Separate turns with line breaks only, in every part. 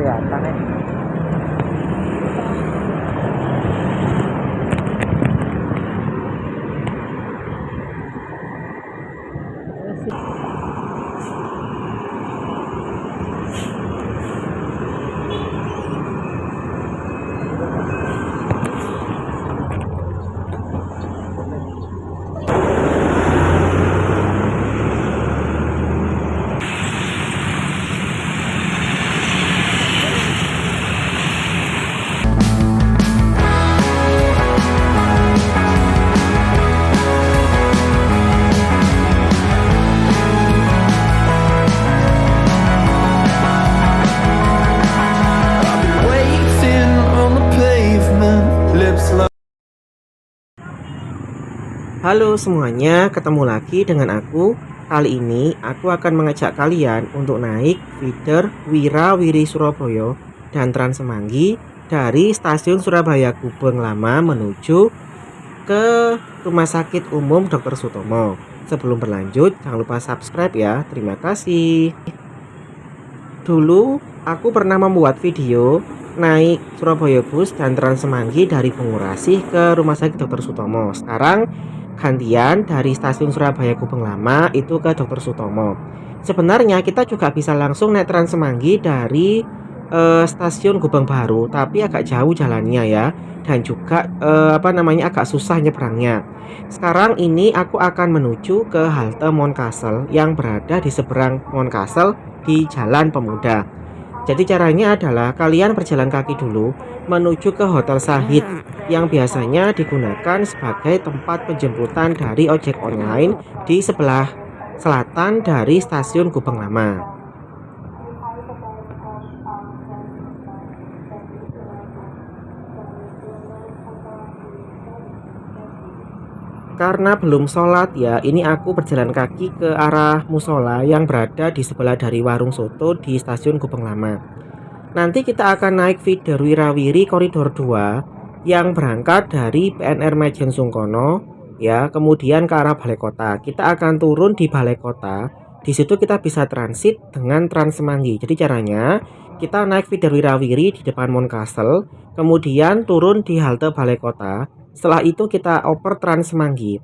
kelihatan ya.
Halo semuanya, ketemu lagi dengan aku. Kali ini aku akan mengajak kalian untuk naik feeder Wirawiri Surabaya dan Trans Semanggi dari stasiun Surabaya Gubeng Lama menuju ke Rumah Sakit Umum Dr. Sutomo. Sebelum berlanjut, jangan lupa subscribe ya. Terima kasih. Dulu aku pernah membuat video naik Surabaya Bus dan Trans Semanggi dari Bungurasih ke Rumah Sakit Dr. Sutomo. Sekarang gantian dari stasiun Surabaya Gubeng Lama itu ke Dr. Sutomo. Sebenarnya kita juga bisa langsung naik Trans Semanggi dari stasiun Gubeng Baru, tapi agak jauh jalannya ya, dan juga agak susah nyebrangnya. Sekarang ini aku akan menuju ke halte Moncastle yang berada di seberang Moncastle di Jalan Pemuda. Jadi caranya adalah kalian berjalan kaki dulu menuju ke Hotel Sahid yang biasanya digunakan sebagai tempat penjemputan dari ojek online di sebelah selatan dari stasiun Gubeng Lama. Karena belum sholat ya, ini aku berjalan kaki ke arah musola yang berada di sebelah dari warung soto di stasiun Gubeng Lama. Nanti kita akan naik feeder Wirawiri koridor 2 yang berangkat dari PNR Majen Sungkono ya, kemudian ke arah Balai Kota. Kita akan turun di Balai Kota. Di situ kita bisa transit dengan Trans Semanggi. Jadi caranya kita naik feeder Wirawiri di depan Moncastle, kemudian turun di halte Balai Kota. Setelah itu kita oper Trans Semanggi.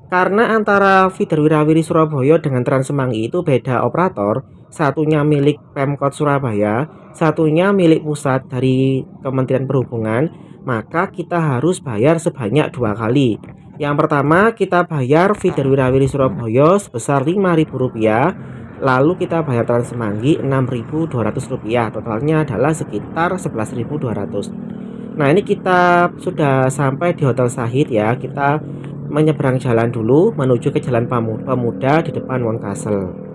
Karena antara feeder Wirawiri Surabaya dengan Trans Semanggi itu beda operator, satunya milik Pemkot Surabaya, satunya milik pusat dari Kementerian Perhubungan, maka kita harus bayar sebanyak 2 kali. Yang pertama kita bayar feeder Wirawiri Surabaya sebesar Rp5.000, lalu kita bayar Trans Semanggi Rp6.200, totalnya adalah sekitar Rp11.200. Nah ini kita sudah sampai di Hotel Sahid ya, kita menyeberang jalan dulu menuju ke Jalan Pemuda di depan Moncastle.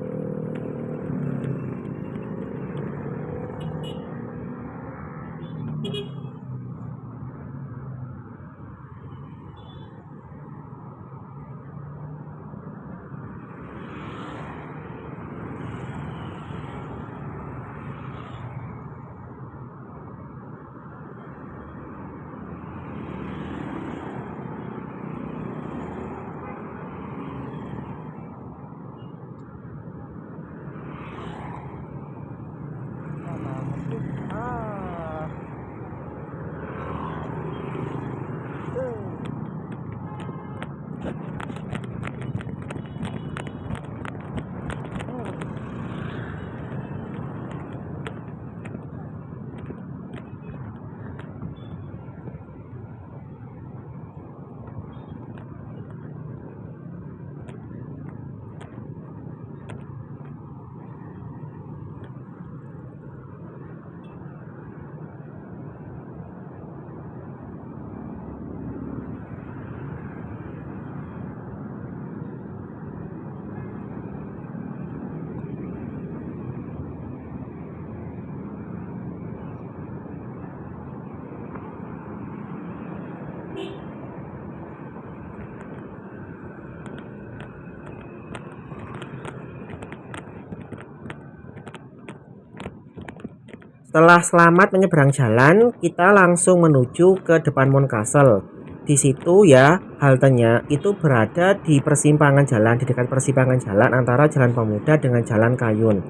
Setelah selamat menyeberang jalan, kita langsung menuju ke depan Moncastle. Di situ ya, haltenya itu berada di persimpangan jalan, di dekat persimpangan jalan antara Jalan Pemuda dengan Jalan Kayun.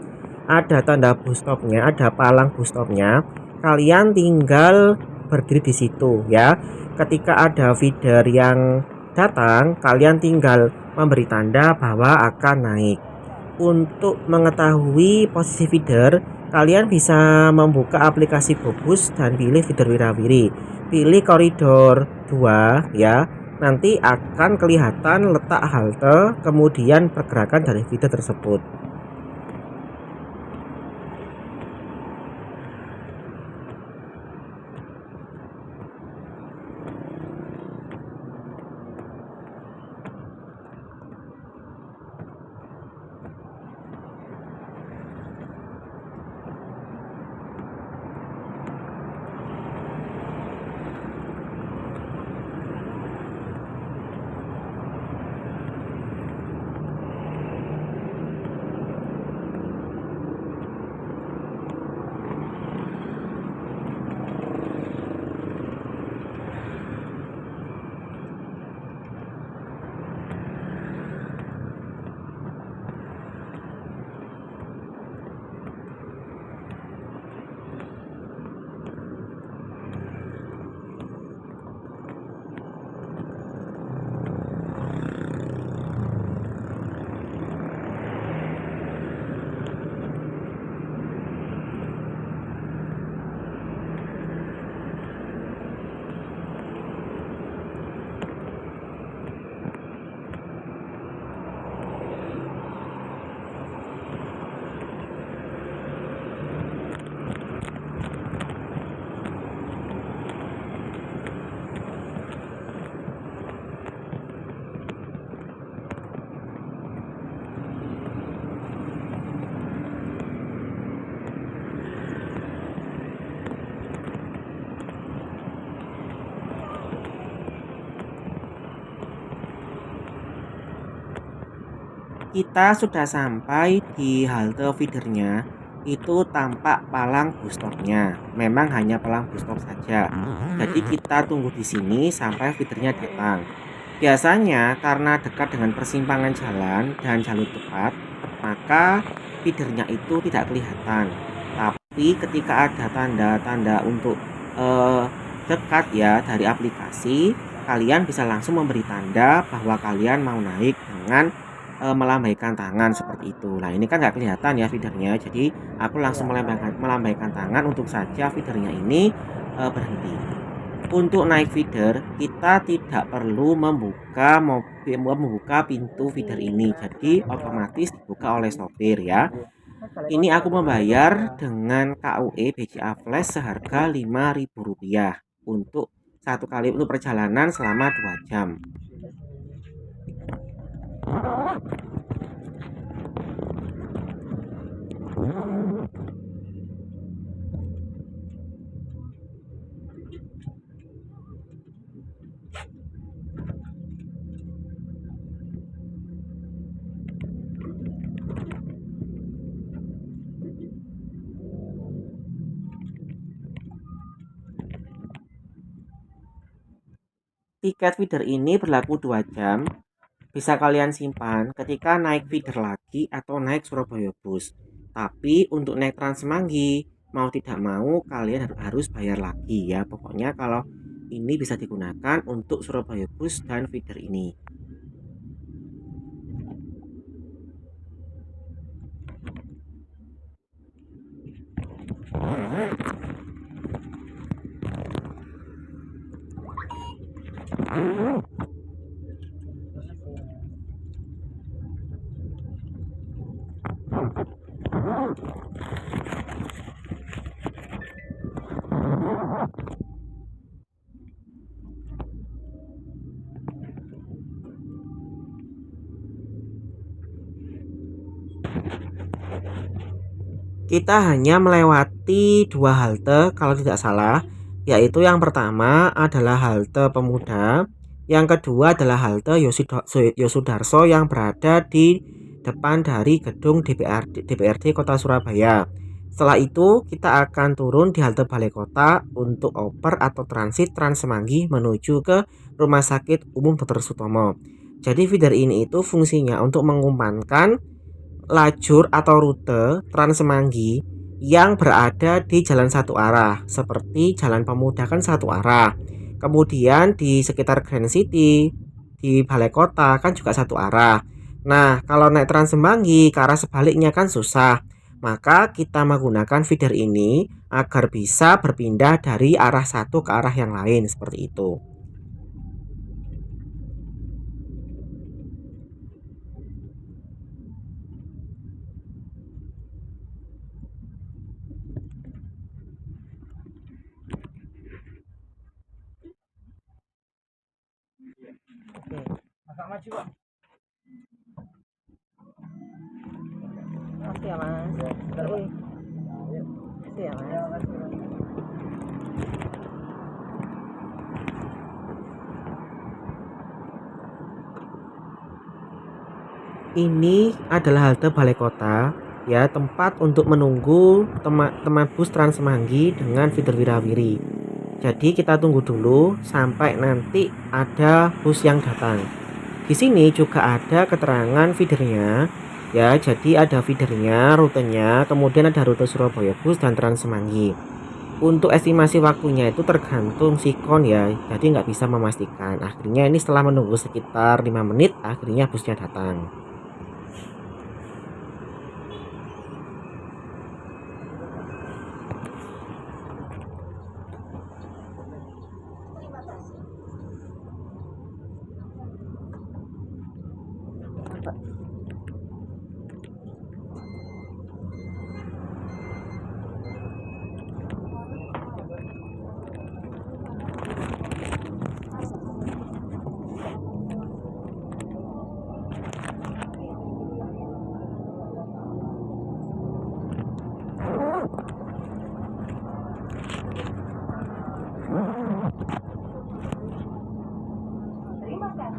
ada tanda bus stopnya, ada palang bus stopnya, kalian tinggal berdiri di situ ya. Ketika ada feeder yang datang, kalian tinggal memberi tanda bahwa akan naik. Untuk mengetahui posisi feeder, kalian bisa membuka aplikasi GoBus dan pilih feeder Wirawiri. Pilih koridor 2 ya. Nanti akan kelihatan letak halte, kemudian pergerakan dari feeder tersebut. Kita sudah sampai di halte feedernya. Itu tampak palang bus stopnya. Memang hanya palang bus stop saja. Jadi kita tunggu di sini sampai feedernya datang. Biasanya karena dekat dengan persimpangan jalan dan jalur tepat, maka feedernya itu tidak kelihatan. Tapi ketika ada tanda-tanda untuk dekat ya dari aplikasi, kalian bisa langsung memberi tanda bahwa kalian mau naik dengan melambaikan tangan seperti itu. Nah, ini kan nggak kelihatan ya feedernya, jadi aku langsung melambaikan tangan untuk saja feedernya ini berhenti. Untuk naik feeder, kita tidak perlu membuka pintu feeder ini, jadi otomatis dibuka oleh sopir ya. Ini aku membayar dengan KUE BCA Flash seharga Rp5.000 untuk satu kali untuk perjalanan selama 2 jam. Tiket feeder ini berlaku 2 jam. Bisa kalian simpan ketika naik feeder lagi atau naik Surabaya Bus. Tapi untuk naik Trans Semanggi, mau tidak mau kalian harus bayar lagi ya. Pokoknya kalau ini bisa digunakan untuk Surabaya Bus dan feeder ini. Kita hanya melewati 2 halte kalau tidak salah, yaitu yang pertama adalah halte Pemuda, yang kedua adalah halte Yosudarso yang berada di depan dari gedung DPRD Kota Surabaya. Setelah itu kita akan turun di halte Balai Kota untuk oper atau transit Trans Semanggi menuju ke Rumah Sakit Umum Dr. Sutomo. Jadi feeder ini itu fungsinya untuk mengumpankan lajur atau rute Trans Semanggi yang berada di jalan satu arah, seperti Jalan Pemuda kan satu arah. Kemudian di sekitar Grand City, di Balai Kota kan juga satu arah. Nah, kalau naik Trans Semanggi ke arah sebaliknya kan susah. Maka kita menggunakan feeder ini agar bisa berpindah dari arah satu ke arah yang lain seperti itu. Oke, agak maju Pak. Makasih ya Mas. Terus. Makasih ya Mas. Ini adalah halte Balai Kota, ya, tempat untuk menunggu teman bus Trans Semanggi dengan feeder Wirawiri. Jadi kita tunggu dulu sampai nanti ada bus yang datang. Di sini juga ada keterangan feedernya, ya. Jadi ada feedernya, rutenya, kemudian ada rute Surabaya Bus dan Trans Semanggi. Untuk estimasi waktunya itu tergantung sikon ya, jadi nggak bisa memastikan. Akhirnya ini setelah menunggu sekitar 5 menit, akhirnya busnya datang.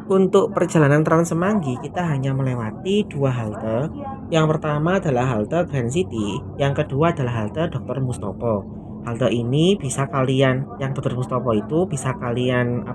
Untuk perjalanan Trans Semanggi kita hanya melewati dua halte. Yang pertama adalah halte Grand City, yang kedua adalah halte Dr. Mustopo. Halte ini bisa kalian, yang Dr. Mustopo itu bisa kalian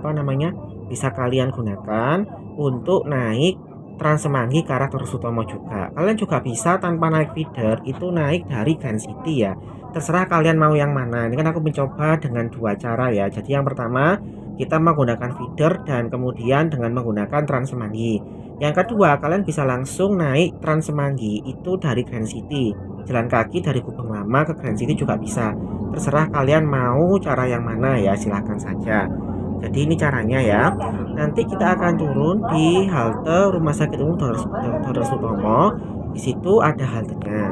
Bisa kalian gunakan untuk naik Trans Semanggi ke arah Dr. Sutomo juga. Kalian juga bisa tanpa naik feeder itu naik dari Grand City ya. Terserah kalian mau yang mana. Ini kan aku mencoba dengan dua cara ya. Jadi yang pertama kita menggunakan feeder dan kemudian dengan menggunakan Trans Semanggi. Yang kedua, kalian bisa langsung naik Trans Semanggi itu dari Grand City. Jalan kaki dari Gubeng Lama ke Grand City juga bisa. Terserah kalian mau cara yang mana ya, silahkan saja. Jadi ini caranya ya. Nanti kita akan turun di halte Rumah Sakit Umum Dr. Sutomo. Di situ ada haltenya.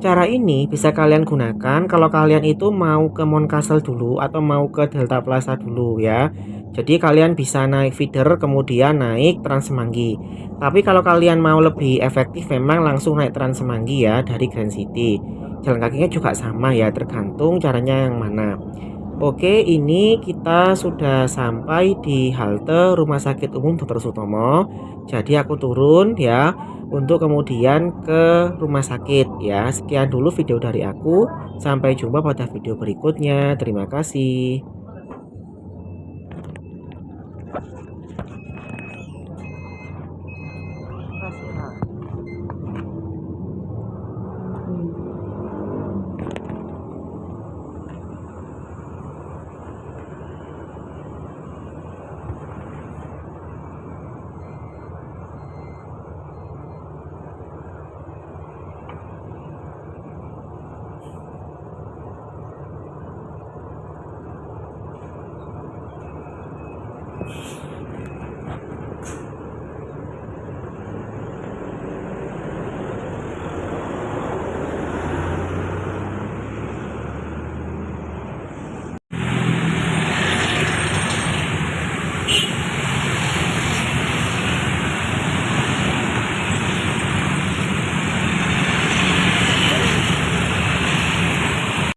Cara ini bisa kalian gunakan kalau kalian itu mau ke Mountcastle dulu atau mau ke Delta Plaza dulu ya. Jadi kalian bisa naik feeder kemudian naik Trans Semanggi. Tapi kalau kalian mau lebih efektif memang langsung naik Trans Semanggi ya dari Grand City. Jalan kakinya juga sama ya, tergantung caranya yang mana. Oke, ini kita sudah sampai di halte Rumah Sakit Umum Dr. Sutomo. Jadi aku turun ya untuk kemudian ke rumah sakit ya. Sekian dulu video dari aku. Sampai jumpa pada video berikutnya. Terima kasih.